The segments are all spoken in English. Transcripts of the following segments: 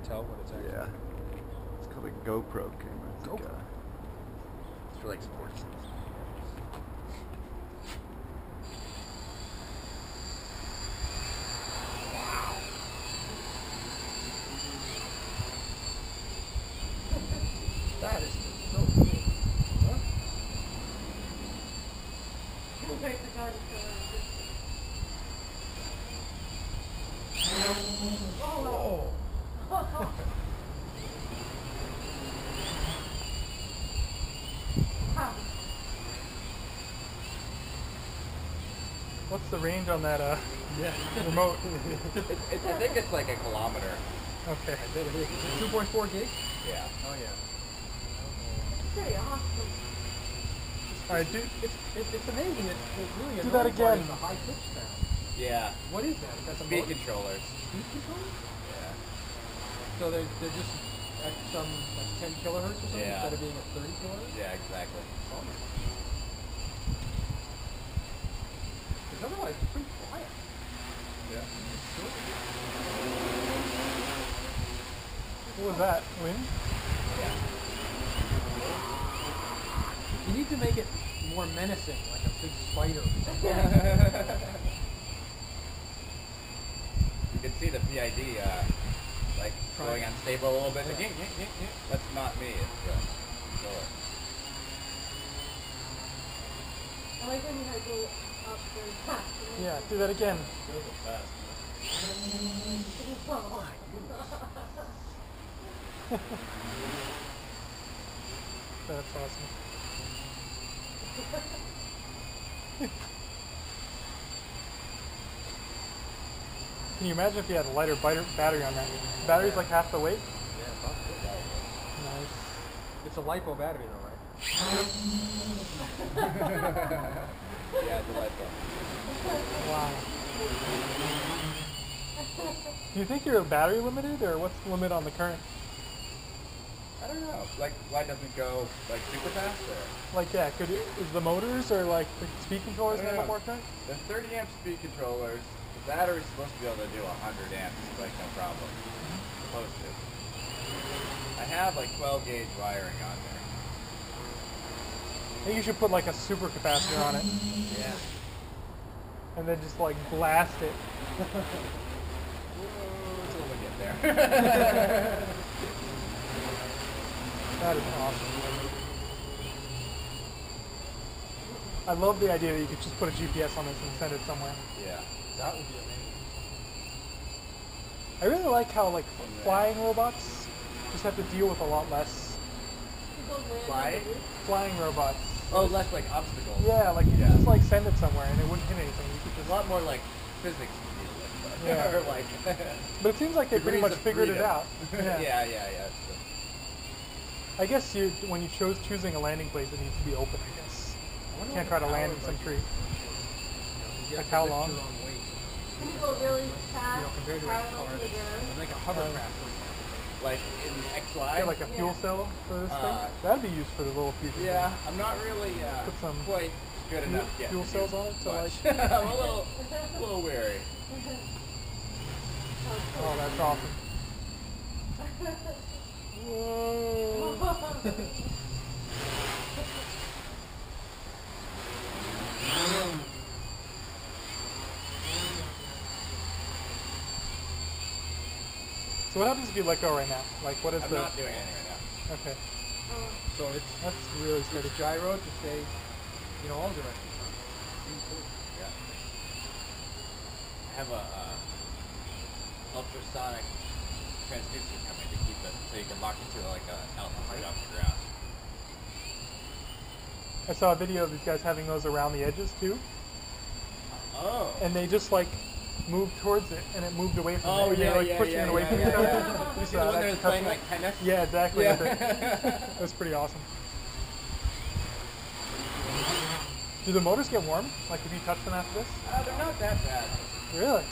tell what it's actually. Yeah. It's called a GoPro camera. It's like GoPro? It's for like sports. That is so cool. Huh? Oh! What's the range on that remote? I think it's like a kilometer. Okay. I bet it is. Is it 2.4 gig? Yeah. Oh yeah. Pretty awesome. Alright, do It's amazing. It's really Do that annoying part again. is the high pitch sound. Yeah. What is that? Is that the Speed motor? controllers. Speed controller? Yeah. So they're just at some like 10 kilohertz or something Yeah. instead of being at 30 kilohertz? Yeah, exactly. Oh my. Because otherwise it's pretty quiet. Yeah. what was that? Wind? You need to make it more menacing, like a big spider. You can see the PID like going unstable a little bit. Yeah. That's not me. It's controller. I like when you had to go up very fast. Yeah, do that again. That's awesome. Can you imagine if you had a lighter battery on that? The battery's like half the weight? Yeah, about it. Nice. It's a LiPo battery though, right? Yeah, delightful. Wow. Do you think you're battery limited, or what's the limit on the current? I don't know. Like, why doesn't it go like super fast? Or Like, yeah, is the motors or like the speed controllers gonna have more current? the 30 amp speed controllers, the battery's supposed to be able to do 100 amps, like no problem. Supposed to. I have like 12 gauge wiring on there. I think you should put like a super capacitor on it, Yeah. and then just like blast it. Until we get there. That is awesome. I love the idea that you could just put a GPS on this and send it somewhere. Yeah. That would be amazing. I really like how like flying robots just have to deal with a lot less Fly? flying robots. Oh, less like obstacles. Yeah, like you could just like send it somewhere and it wouldn't hit anything. You could There's just a lot more like physics to deal with. Yeah. Or like. But it seems like they pretty degrees much of figured it freedom. out. Yeah. Yeah. I guess when you choosing a landing place, it needs to be open. I guess you can't try to land in some tree. You Like have how to lift long? your own weight. Can you go really fast, Compared to a parallel car, to the ground? like a hovercraft, for example. Like in XY. Yeah, like a fuel cell for this thing. That'd be used for the little future. Yeah, I'm not really Put some quite good enough yet. fuel to cells do on it to much. like. I'm a little weary. Oh, that's awesome. Whoa. So what happens if you let go right now? Like, what is I'm the? not doing anything right now. Okay, So that's really it's steady. a gyro to stay, all directions. Yeah. I have a ultrasonic transducer coming to keep it so you can lock it to like an altitude off the ground. I saw a video of these guys having those around the edges too, Oh. and they just like moved towards it, and it moved away from it. And yeah, they're like yeah, pushing yeah, it away yeah, from yeah, each other. yeah. You You saw know when that they're cut playing from like it? tennis? Yeah, exactly. Yeah. It was pretty awesome. Do the motors get warm? Like if you touch them after this? They're not that bad. Really? I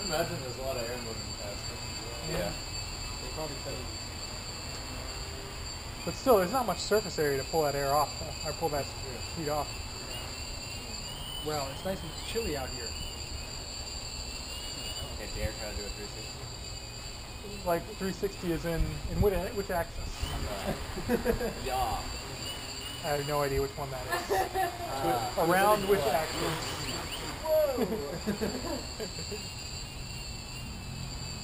imagine there's a lot of air moving past them. Yeah. They probably tell you. But still, there's not much surface area to pull that air off, or pull that heat off. Well, it's nice and chilly out here. Okay, dare try to do a 360. Like 360 is in which axis? Yeah. I have no idea which one that is. Around which axis? Whoa!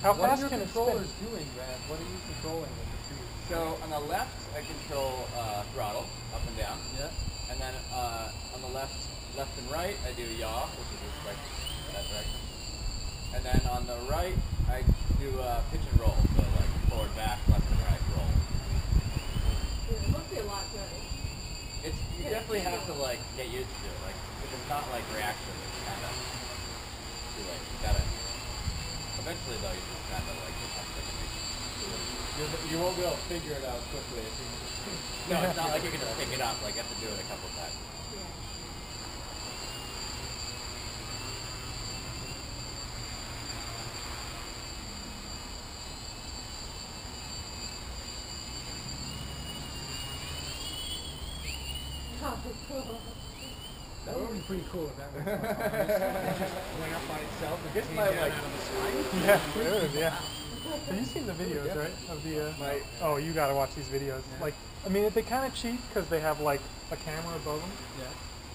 How What are fast your can it controllers spin? doing, Brad? What are you controlling with the two? So on the left, I control throttle, up and down. Yeah. And then on the left and right, I do yaw, which is just like that direction. And then on the right, I do pitch and roll, so like forward, back, left and right, roll. Yeah, it must be a lot better. You definitely have to like get used to it. Like if it's not like reaction, it's kind of too late. You gotta. Eventually though, you just kind of like become second nature. You won't be able to figure it out quickly if you. No, it's not like you can just pick it up. Like you have to do it a couple times. Yeah. Oh, cool. That would be pretty cool if that went up by itself and This came might, down like- out of the sky. Yeah, it is, yeah. Have you seen the videos, right? Of the. Oh, you gotta watch these videos. Yeah. Like, I mean, they kind of cheat because they have like a camera above them Yeah.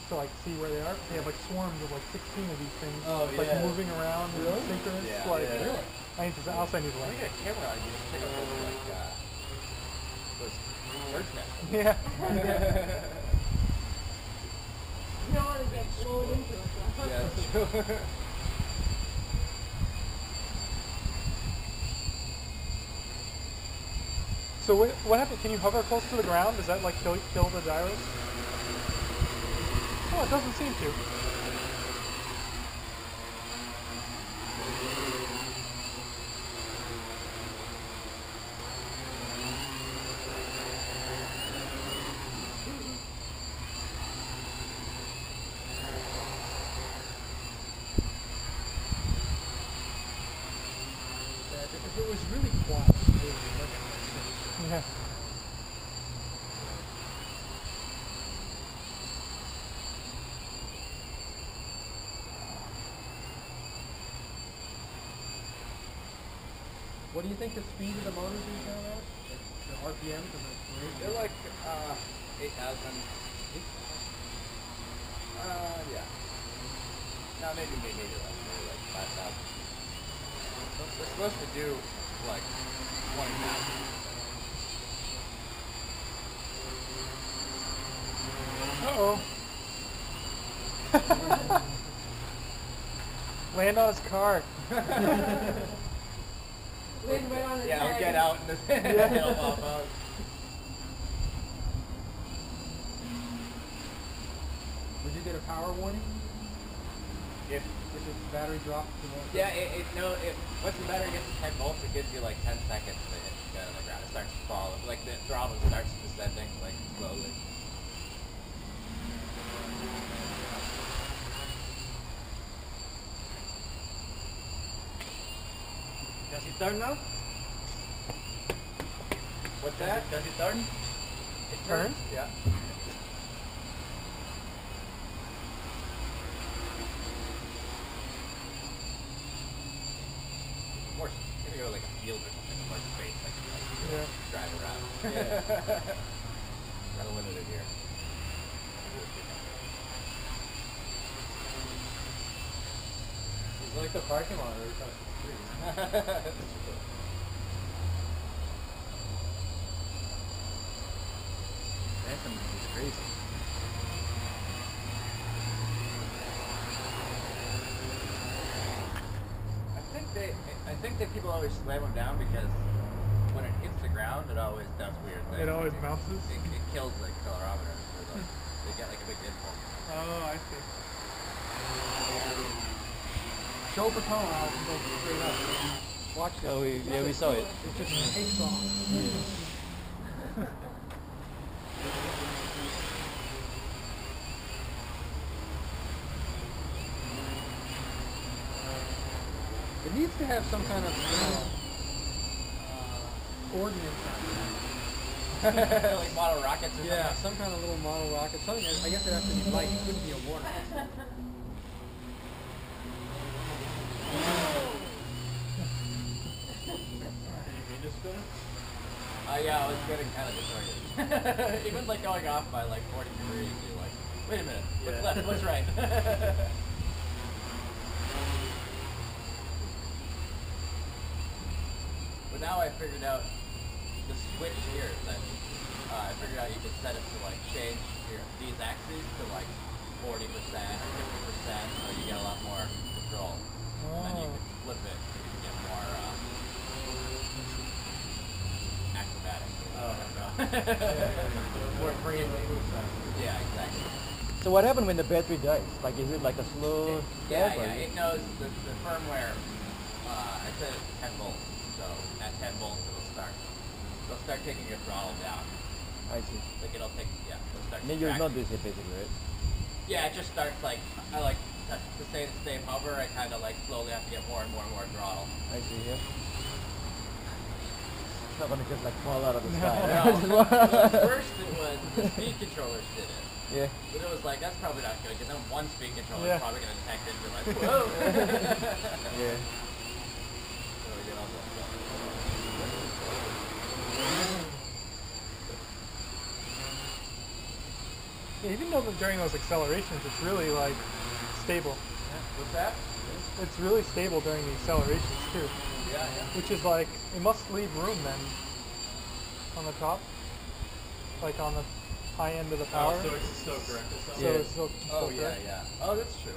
to like see where they are. They have like swarms of like 16 of these things, Oh, like yeah. moving around and Really? synchronous. Yeah, like, yeah. Really? I need to. I'll send you the When you link. get a camera on, you just pick up those like those bird nests. Yeah. You don't want to get blown into it. Though. Yeah, that's true. So what happened? Can you hover close to the ground? Does that like kill the gyros? Oh, it doesn't seem to. If it was really quiet, it would be much more safe. Yeah. What do you think the speed of the motors is now at? The RPMs and the They're like 8,000. Yeah. No, maybe less. Maybe like 5,000. They're supposed to do like 20,000. Uh-oh. Land on his car. Land right on the Yeah, tag. I'll get out in this. It'll pop out. Would you get a power warning If if the battery drops below? Yeah, once the battery gets to 10 volts, it gives you like 10 seconds to hit the ground. It starts to fall. Like the throttle starts descending, like slowly. Does it turn now? What's that? Does it turn? It Turns? Yeah. More, maybe go to like a field or something, more space, like Yeah. drive around. Kind of limited here. It's like the parking lot right across the street. Anthem is crazy. I think that people always slam them down because when it hits the ground, it always does weird things. It always bounces? It kills the accelerometer. So they get like a big impulse. Oh, I see. Show for tone, I'll go straight up. Watch this. Oh, we saw it. It just takes off. It needs to have some kind of ordnance. Like model rockets or Yeah, something. some kind of little model rocket. Something. I guess it has to be light. It couldn't be a water. just spinning? Yeah, I was getting kind of disoriented. Even like going off by like 40 degrees, you're like, wait a minute, what's Yeah. left, what's right? But now I figured out the switch here that I figured out you could set it to like change these axes to like 40% or 50%, so you get a lot more control. And then you can flip it so you can get more acrobatic. Oh, no. More free and Yeah, exactly. So what happened when the battery dies? Like is it like a slow Yeah, death? or- it knows the firmware. I set it to 10 volts, so at 10 volts it'll start taking your throttle down. I see. Like it'll start. Then you'll subtracting. notice it basically, right? Yeah, it just starts like I like to stay in hover. I kind of like slowly have to get more and more and more throttle. I see, yeah. It's not gonna just like fall out of the sky. No, well, first it was the speed controllers did it. Yeah. But it was like, that's probably not good, because then one speed controller Yeah. is probably going to detect it and be like, whoa! Yeah. So we did all that stuff. Yeah, even though that during those accelerations, it's really like stable. What's that? It's really stable during the accelerations too, Yeah. which is like it must leave room then on the top, like on the high end of the power. Oh, so it's still correct itself? So Yeah. it's still Oh, correct. yeah, yeah. Oh, that's true.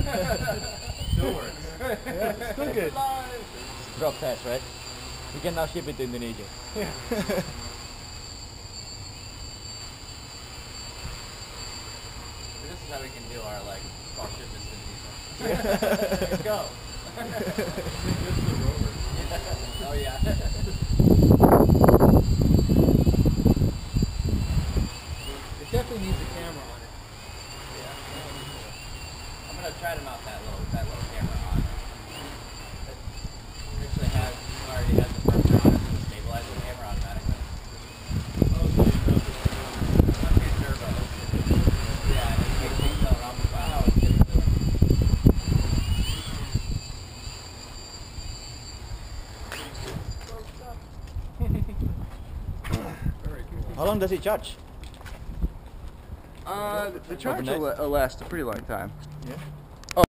Still works. Yeah, still good. Drop test, right? We can now ship it to Indonesia. Yeah. This is how we can do our, like, small shipments to Indonesia. Let's go. Oh, yeah. It definitely needs a camera on it. Yeah. I'm gonna try to mount that little camera on it. It actually already has the firmware on it to stabilize the camera automatically. Oh, so you know this. One hand turbo. Yeah, and it takes detail around the wow, it's getting to it. Very cool. How long does it charge? The charge Overnight? will last a pretty long time. Yeah.